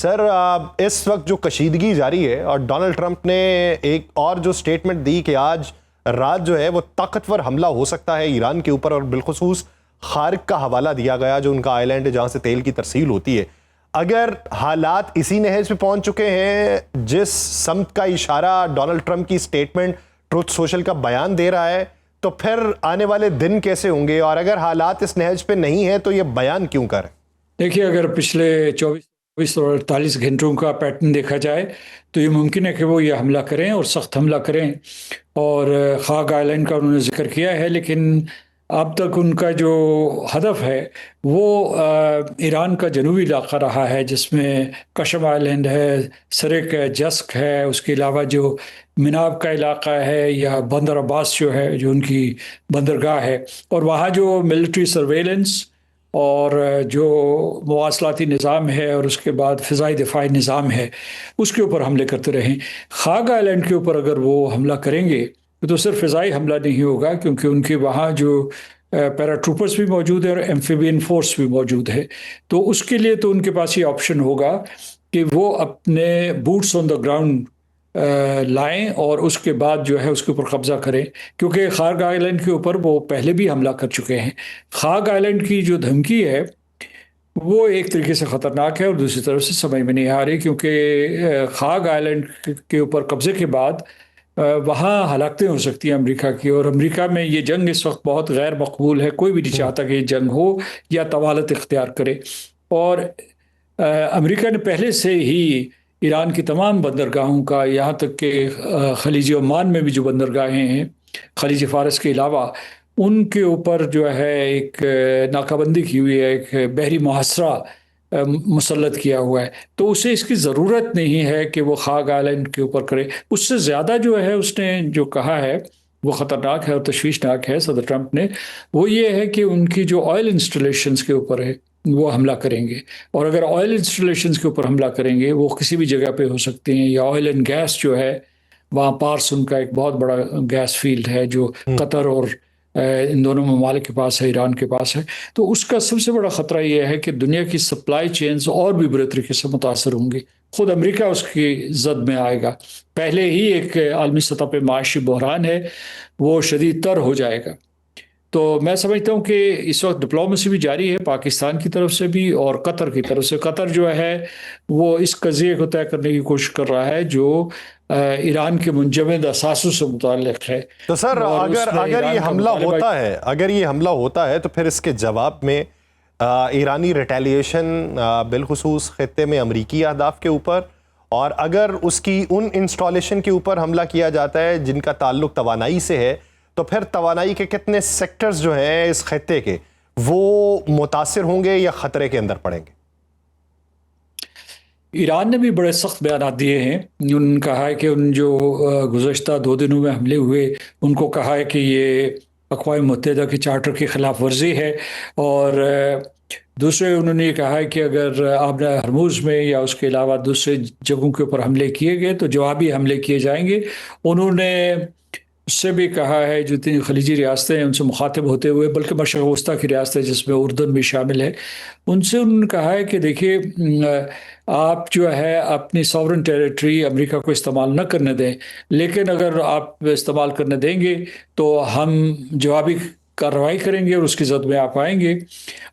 Sir, इस वक्त जो कशीदगी जारी है और डोनाल्ड ट्रंप ने एक और जो स्टेटमेंट दी कि आज रात जो है वो ताकतवर हमला हो सकता है ईरान के ऊपर, और बिलखुसूस खार्क का हवाला दिया गया जो उनका आइलैंड है जहां से तेल की तरसील होती है। अगर हालात इसी नहज पे पहुंच चुके हैं जिस समत का इशारा डोनाल्ड ट्रंप की स्टेटमेंट ट्रुथ सोशल का बयान दे रहा है, तो फिर आने वाले दिन कैसे होंगे? और अगर हालात इस नहज पे नहीं है तो ये बयान क्यों कर? देखिए, अगर पिछले 24 और 48 घंटों का पैटर्न देखा जाए तो ये मुमकिन है कि वो ये हमला करें और सख्त हमला करें। और खाग आइलैंड का उन्होंने जिक्र किया है, लेकिन अब तक उनका जो हदफ है वो ईरान का जनूबी इलाका रहा है, जिसमें कशम आइलैंड है, सरिक है, जस्क है, उसके अलावा जो मिनाब का इलाका है या बंदर अब्बास जो है, जो उनकी बंदरगाह है, और वहाँ जो मिलिट्री सर्वेलेंस और जो मवासलाती निज़ाम है और उसके बाद फ़िज़ाई दिफाई निज़ाम है, उसके ऊपर हमले करते रहें। खाग आइलैंड के ऊपर अगर वो हमला करेंगे तो सिर्फ फ़िज़ाई हमला नहीं होगा, क्योंकि उनके वहाँ जो पैराट्रूपर्स भी मौजूद है और एम्फीबियन फोर्स भी मौजूद है। तो उसके लिए तो उनके पास ये ऑप्शन होगा कि वो अपने बूट्स ऑन द ग्राउंड लाएं और उसके बाद जो है उसके ऊपर कब्जा करें, क्योंकि खाग आइलैंड के ऊपर वो पहले भी हमला कर चुके हैं। खाग आइलैंड की जो धमकी है वो एक तरीके से ख़तरनाक है और दूसरी तरफ से समझ में नहीं आ रही, क्योंकि खाग आइलैंड के ऊपर कब्जे के बाद वहाँ हलाकतें हो सकती हैं अमेरिका की, और अमेरिका में ये जंग इस वक्त बहुत गैर मकबूल है। कोई भी नहीं चाहता कि ये जंग हो या तवालत इख्तियार करे। और अमेरिका ने पहले से ही ईरान की तमाम बंदरगाहों का, यहाँ तक कि खलीज ओमान में भी जो बंदरगाहें हैं खलीज फ़ारस के अलावा, उनके ऊपर जो है एक नाकाबंदी की हुई है, एक बहरी मुहासरा मुसल्लत किया हुआ है। तो उसे इसकी ज़रूरत नहीं है कि वो खाग आइलैंड के ऊपर करे। उससे ज़्यादा जो है उसने जो कहा है वो ख़तरनाक है और तशवीशनाक है सदर ट्रंप ने। वो ये है कि उनकी जो ऑयल इंस्टॉलेशंस के ऊपर है वो हमला करेंगे। और अगर ऑयल इंस्टॉलेशंस के ऊपर हमला करेंगे, वो किसी भी जगह पे हो सकते हैं, या ऑयल एंड गैस जो है वहाँ पार्स उनका एक बहुत बड़ा गैस फील्ड है जो कतर और इन दोनों ममालिक के पास है, ईरान के पास है। तो उसका सबसे बड़ा ख़तरा यह है कि दुनिया की सप्लाई चेन्स और भी बुरे तरीके से मुतासर होंगी। खुद अमेरिका उसकी जद में आएगा। पहले ही एक आलमी सतह पे माशी बहरान है, वो शदीद तर हो जाएगा। तो मैं समझता हूँ कि इस वक्त डिप्लोमेसी भी जारी है पाकिस्तान की तरफ से भी और कतर की तरफ से। कतर जो है वो इस कज़िये को तय करने की कोशिश कर रहा है जो ईरान के मुंजमद असासों से मुताल्लिक़ है। तो सर, अगर अगर ये हमला होता है, अगर ये हमला होता है तो फिर इसके जवाब में ईरानी रिटेलिएशन बिलखुसूस खित्ते में अमरीकी अहदाफ के ऊपर, और अगर उसकी उन इंस्टॉलेशन के ऊपर हमला किया जाता है जिनका ताल्लुक तवानाई से है, तो फिर तवानाई के कितने सेक्टर्स जो हैं इस खित्ते के वो मुतासिर होंगे या खतरे के अंदर पड़ेंगे? ईरान ने भी बड़े सख्त बयान दिए हैं। उन्होंने कहा है कि उन जो गुज़श्ता 2 दिनों में हमले हुए, उनको कहा है कि ये अक़वाम मुत्तहिदा के चार्टर की खिलाफ वर्जी है। और दूसरे उन्होंने ये कहा है कि अगर आपने हरमुज़ में या उसके अलावा दूसरे जगहों के ऊपर हमले किए गए तो जवाबी हमले किए जाएंगे। उन्होंने उससे भी कहा है जो तीन खलीजी रियासतें हैं उनसे मुखातिब होते हुए, बल्कि मशरक़ वस्ता की रियासतें जिसमें उर्दन भी शामिल है, उनसे उन्होंने कहा है कि देखिए, आप जो है अपनी सॉवरन टेरिटरी अमेरिका को इस्तेमाल न करने दें, लेकिन अगर आप इस्तेमाल करने देंगे तो हम जवाबी कार्रवाई करेंगे और उसकी जद में आप आएंगे।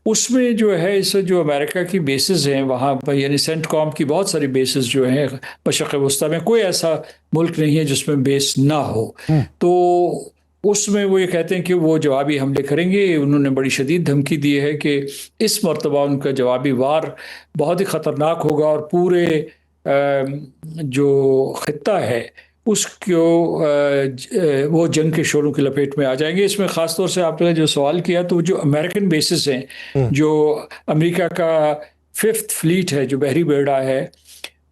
उसमें जो है इस जो अमेरिका की बेसिस हैं वहाँ पर, यानी सेंटकॉम की बहुत सारी बेसिस जो हैं मशरक़ वस्ता में, कोई ऐसा मुल्क नहीं है जिसमें बेस ना हो। तो उसमें वो ये कहते हैं कि वो जवाबी हमले करेंगे। उन्होंने बड़ी शदीद धमकी दी है कि इस मरतबा उनका जवाबी वार बहुत ही ख़तरनाक होगा और पूरे जो खित्ता है उसको वो जंग के शोरों की लपेट में आ जाएंगे। इसमें ख़ास तौर से आपने जो सवाल किया, तो जो अमेरिकन बेसिस हैं, जो अमेरिका का 5th फ्लीट है जो बहरी बेड़ा है,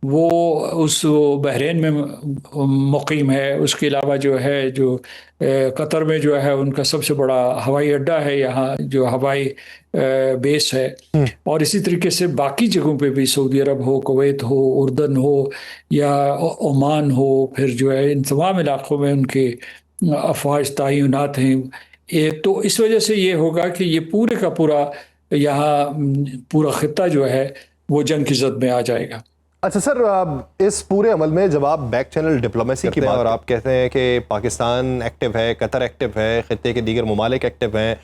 वो उस बहरीन में मुक़ीम है। उसके अलावा जो है जो कतर में जो है उनका सबसे बड़ा हवाई अड्डा है, यहाँ जो हवाई बेस है। और इसी तरीके से बाकी जगहों पे भी, सऊदी अरब हो, कुवैत हो, उर्दन हो या ओमान हो, फिर जो है इन तमाम इलाक़ों में उनके अफ़वाज तैनात हैं। तो इस वजह से ये होगा कि ये पूरे का पूरा यहाँ पूरा खित्ता जो है वो जंग की जद में आ जाएगा। अच्छा सर, इस पूरे अमल में जब आप बैक चैनल डिप्लोमेसी की बात और आप कहते हैं कि पाकिस्तान एक्टिव है, कतर एक्टिव है, खित्ते के दीगर ममालिक एक्टिव हैं,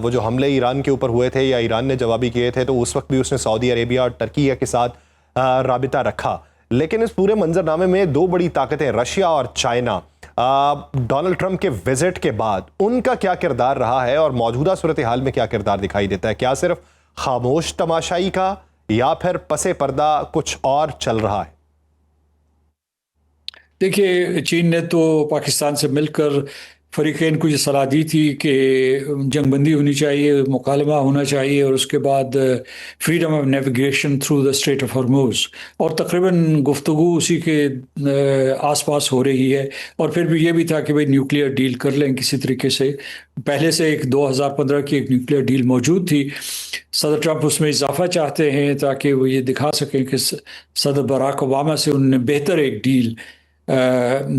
वो जो हमले ईरान के ऊपर हुए थे या ईरान ने जवाबी किए थे तो उस वक्त भी उसने सऊदी अरेबिया और टर्की के साथ राबिता रखा। लेकिन इस पूरे मंजरनामे में दो बड़ी ताकतें रशिया और चाइना, डोनाल्ड ट्रंप के विजिट के बाद उनका क्या किरदार रहा है और मौजूदा सूरत हाल में क्या किरदार दिखाई देता है? क्या सिर्फ खामोश तमाशाई का या फिर पसे पर्दा कुछ और चल रहा है? देखिए, चीन ने तो पाकिस्तान से मिलकर फरीकैन को ये सलाह दी थी कि जंगबंदी होनी चाहिए, मुकालमा होना चाहिए और उसके बाद freedom of navigation through the straight of Hormuz, और तकरीबन गुफ्तगू उसी के आसपास हो रही है। और फिर भी ये भी था कि भाई न्यूक्लियर डील कर लें किसी तरीके से। पहले से एक 2015 की एक न्यूक्लियर डील मौजूद थी। सदर ट्रंप उसमें इजाफा चाहते हैं ताकि वो ये दिखा सकें कि सदर बराक ओबामा से उन्होंने बेहतर एक डील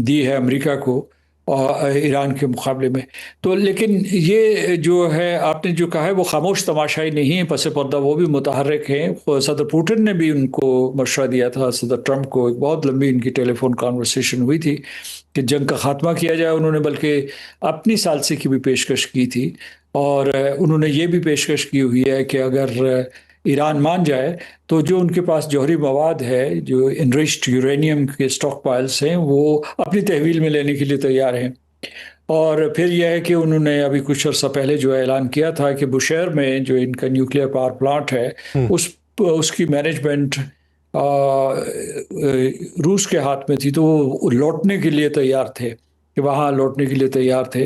दी है अमेरिका को और ईरान के मुकाबले में। तो लेकिन ये जो है आपने जो कहा है वो खामोश तमाशाई नहीं है, पसे पर्दा वो भी मुतहर्रिक हैं। सदर पुतिन ने भी उनको मशवरा दिया था सदर ट्रंप को, एक बहुत लंबी इनकी टेलीफोन कॉन्वर्सेशन हुई थी कि जंग का खात्मा किया जाए। उन्होंने बल्कि अपनी सालसी की भी पेशकश की थी और उन्होंने ये भी पेशकश की हुई है कि अगर ईरान मान जाए तो जो उनके पास जौहरी मवाद है, जो इनरिच्ड यूरेनियम के स्टॉक पाइल्स हैं, वो अपनी तहवील में लेने के लिए तैयार हैं। और फिर यह है कि उन्होंने अभी कुछ अर्सा पहले जो ऐलान किया था कि बुशहर में जो इनका न्यूक्लियर पावर प्लांट है उसकी मैनेजमेंट रूस के हाथ में थी, तो वो लौटने के लिए तैयार थे, कि वहाँ लौटने के लिए तैयार थे।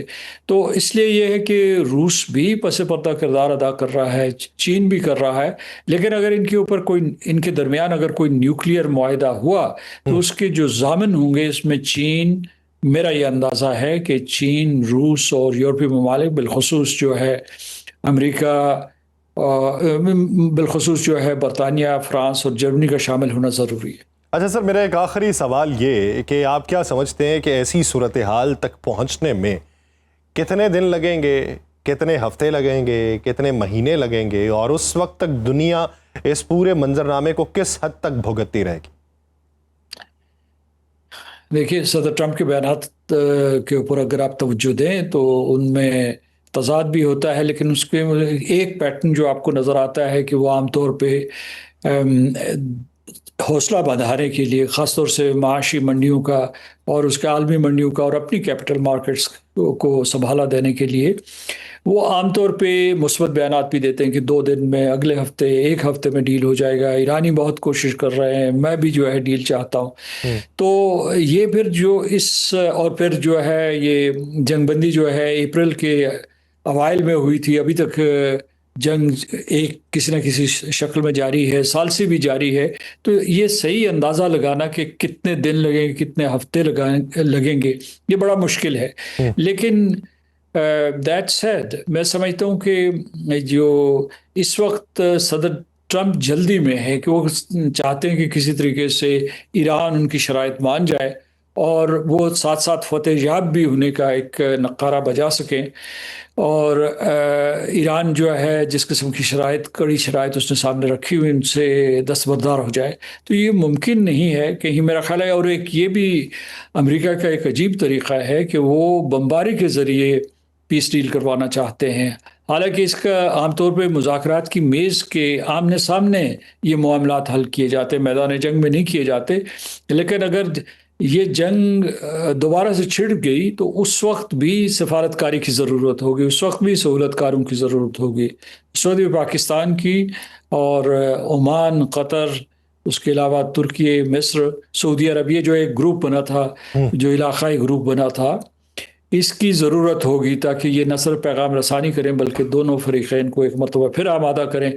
तो इसलिए यह है कि रूस भी पसे पर्दा किरदार अदा कर रहा है, चीन भी कर रहा है। लेकिन अगर इनके ऊपर कोई, इनके दरमियान अगर कोई न्यूक्लियर मुआहिदा हुआ तो उसके जो जामिन होंगे इसमें चीन, मेरा ये अंदाज़ा है कि चीन, रूस और यूरोपीय ममालिक, बिलखुसूस जो है अमेरिका, बिलखुसूस जो है बरतानिया, फ्रांस और जर्मनी का शामिल होना ज़रूरी है। अच्छा सर, मेरा एक आखिरी सवाल ये कि आप क्या समझते हैं कि ऐसी सूरत हाल तक पहुंचने में कितने दिन लगेंगे, कितने हफ्ते लगेंगे, कितने महीने लगेंगे और उस वक्त तक दुनिया इस पूरे मंजरनामे को किस हद तक भुगतती रहेगी? देखिए, सदर ट्रंप के बयानात के ऊपर अगर आप तवज्जो दें तो उनमें तजाद भी होता है, लेकिन उसके एक पैटर्न जो आपको नज़र आता है कि वो आमतौर पे हौसला बढ़ाने के लिए, ख़ासतौर से माशी मंडियों का और उसके आलमी मंडियों का और अपनी कैपिटल मार्केट्स को संभाला देने के लिए, वो आमतौर पे मुस्बत बयानात भी देते हैं कि 2 दिन में, अगले हफ्ते, 1 हफ्ते में डील हो जाएगा। ईरानी बहुत कोशिश कर रहे हैं, मैं भी जो है डील चाहता हूँ। तो ये फिर जो इस, और फिर जो है ये जंगबंदी जो है अप्रैल के अवाइल में हुई थी, अभी तक जंग एक किसी न किसी शक्ल में जारी है, साल से भी जारी है। तो ये सही अंदाज़ा लगाना कि कितने दिन लगेंगे, कितने हफ्ते लगेंगे, ये बड़ा मुश्किल है। लेकिन दैट सेड, मैं समझता हूँ कि जो इस वक्त सदर ट्रंप जल्दी में है कि वो चाहते हैं कि किसी तरीके से ईरान उनकी शराइत मान जाए और वो साथ साथ फतेह याब भी होने का एक नक्कारा बजा सकें। और ईरान जो है जिस किस्म की शराइत, कड़ी शराइत उसने सामने रखी हुई, उनसे दस्तबरदार हो जाए। तो ये मुमकिन नहीं है कहीं, मेरा ख्याल है। और एक ये भी अमेरिका का एक अजीब तरीक़ा है कि वो बमबारी के ज़रिए पीस डील करवाना चाहते हैं। हालांकि इसका आमतौर पे मुज़ाकरात की मेज़ के आमने सामने ये मामलात हल किए जाते, मैदान जंग में नहीं किए जाते। लेकिन अगर ये जंग दोबारा से छिड़ गई तो उस वक्त भी सफारतकारी की ज़रूरत होगी, उस वक्त भी सहूलतकारों की ज़रूरत होगी, सऊदी पाकिस्तान की और ओमान, कतर, उसके अलावा तुर्की, मिस्र, सऊदी अरब, ये जो एक ग्रुप बना था, जो इलाकाई ग्रुप बना था, इसकी ज़रूरत होगी ताकि ये न सिर्फ पैगाम रसानी करें बल्कि दोनों फरीक़ैन को एक मरतबा फिर आमादा करें